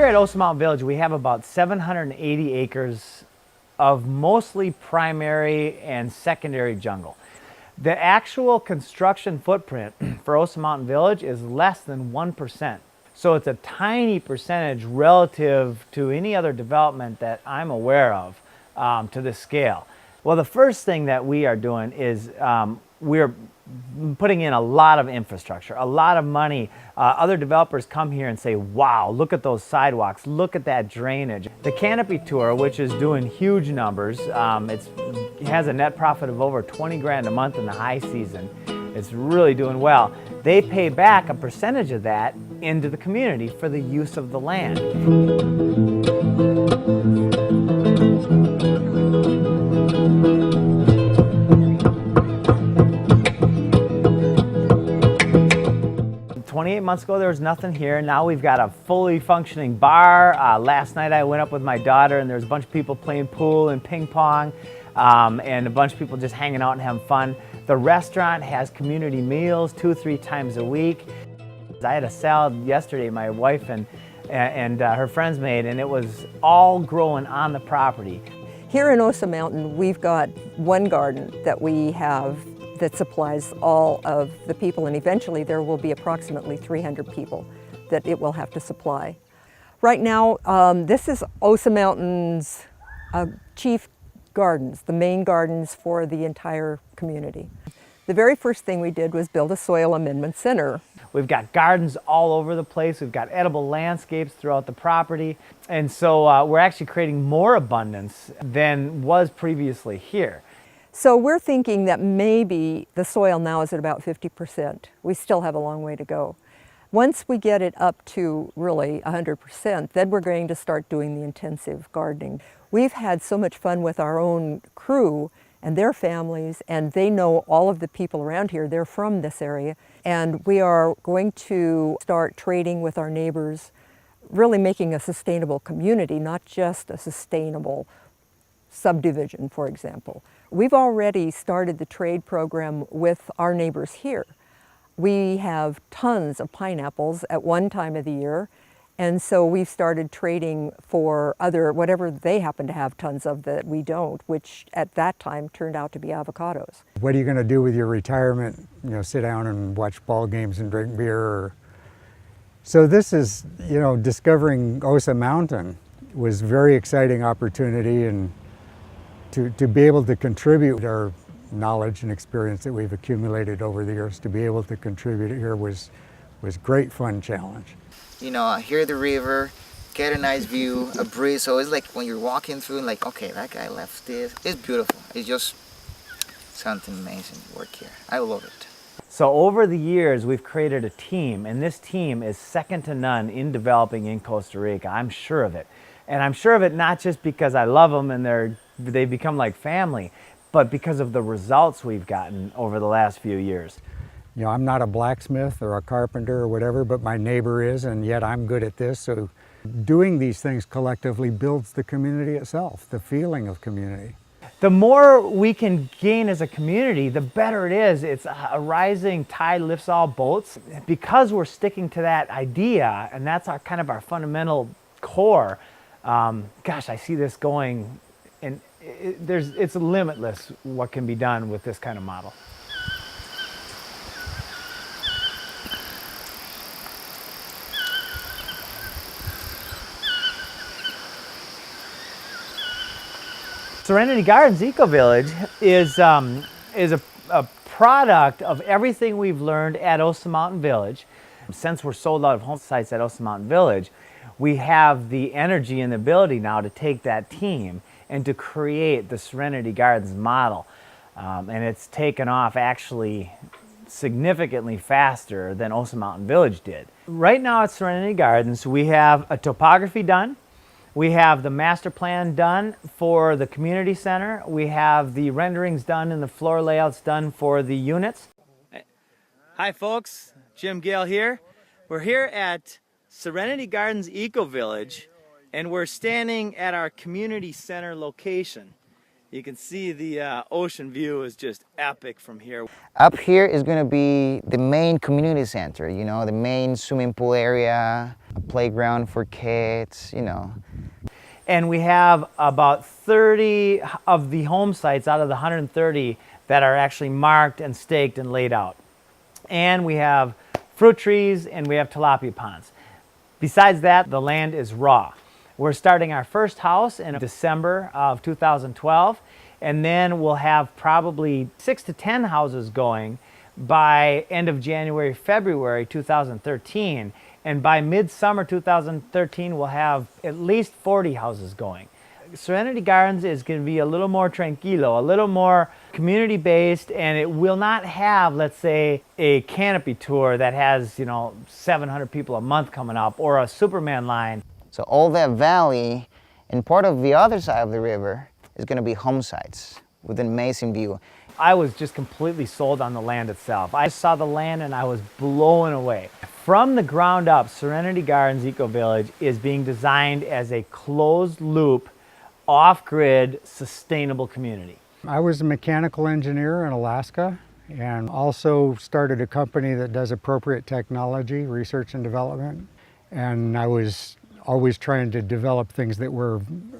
Here at Osa Mountain Village, we have about 780 acres of mostly primary and secondary jungle. The actual construction footprint for Osa Mountain Village is less than 1%. So it's a tiny percentage relative to any other development that I'm aware of to this scale. Well, the first thing that we are doing is we're putting in a lot of infrastructure, a lot of money. Other developers come here and say, wow, look at those sidewalks, look at that drainage. The Canopy Tour, which is doing huge numbers, it has a net profit of over 20 grand a month in the high season. It's really doing well. They pay back a percentage of that into the community for the use of the land. 28 months ago, there was nothing here. Now we've got a fully functioning bar. Last night I went up with my daughter and there's a bunch of people playing pool and ping pong and a bunch of people just hanging out and having fun. The restaurant has community meals 2 or 3 times a week. I had a salad yesterday my wife and her friends made, and it was all growing on the property. Here in Osa Mountain, we've got one garden that we have that supplies all of the people, and eventually there will be approximately 300 people that it will have to supply. Right now, this is Osa Mountain's chief gardens, the main gardens for the entire community. The very first thing we did was build a soil amendment center. We've got gardens all over the place. We've got edible landscapes throughout the property. And so we're actually creating more abundance than was previously here. So we're thinking that maybe the soil now is at about 50%. We still have a long way to go. Once we get it up to really 100%, then we're going to start doing the intensive gardening. We've had so much fun with our own crew and their families, and they know all of the people around here. They're from this area, and we are going to start trading with our neighbors, really making a sustainable community, not just a sustainable subdivision, for example. We've already started the trade program with our neighbors here. We have tons of pineapples at one time of the year, and so we've started trading for whatever they happen to have tons of that we don't, which at that time turned out to be avocados. What are you going to do with your retirement? You know, sit down and watch ball games and drink beer? So this is, you know, discovering Osa Mountain was a very exciting opportunity, and to be able to contribute our knowledge and experience that we've accumulated over the years, to be able to contribute it here was great fun challenge. You know, hear the river, get a nice view, a breeze. So it's like when you're walking through, like, okay, that guy left this. It's beautiful. It's just something amazing work here. I love it. So over the years, we've created a team, and this team is second to none in developing in Costa Rica. I'm sure of it. And I'm sure of it not just because I love them and they become like family, but because of the results we've gotten over the last few years. You know, I'm not a blacksmith or a carpenter or whatever, but my neighbor is, and yet I'm good at this. So doing these things collectively builds the community itself, the feeling of community. The more we can gain as a community, the better it is. It's a rising tide lifts all boats. Because we're sticking to that idea, and that's our kind of our fundamental core, gosh, I see this going, and it's limitless what can be done with this kind of model. Serenity Gardens Eco Village is a product of everything we've learned at Osa Mountain Village. Since we're sold out of home sites at Osa Mountain Village, we have the energy and the ability now to take that team and to create the Serenity Gardens model. And it's taken off actually significantly faster than Osa Mountain Village did. Right now at Serenity Gardens, we have a topography done. We have the master plan done for the community center. We have the renderings done and the floor layouts done for the units. Hi folks, Jim Gale here. We're here at Serenity Gardens Eco Village, and we're standing at our community center location. You can see the ocean view is just epic from here. Up here is going to be the main community center, you know, the main swimming pool area, a playground for kids, you know. And we have about 30 of the home sites out of the 130 that are actually marked and staked and laid out. And we have fruit trees and we have tilapia ponds. Besides that, the land is raw. We're starting our first house in December of 2012, and then we'll have probably 6 to 10 houses going by end of January, February 2013. And by midsummer 2013, we'll have at least 40 houses going. Serenity Gardens is going to be a little more tranquilo, a little more community-based, and it will not have, let's say, a canopy tour that has, 700 people a month coming up, or a Superman line. So all that valley and part of the other side of the river is going to be home sites with an amazing view. I was just completely sold on the land itself. I saw the land and I was blown away. From the ground up, Serenity Gardens Eco Village is being designed as a closed loop, off-grid, sustainable community. I was a mechanical engineer in Alaska and also started a company that does appropriate technology, research and development. And I was always trying to develop things that were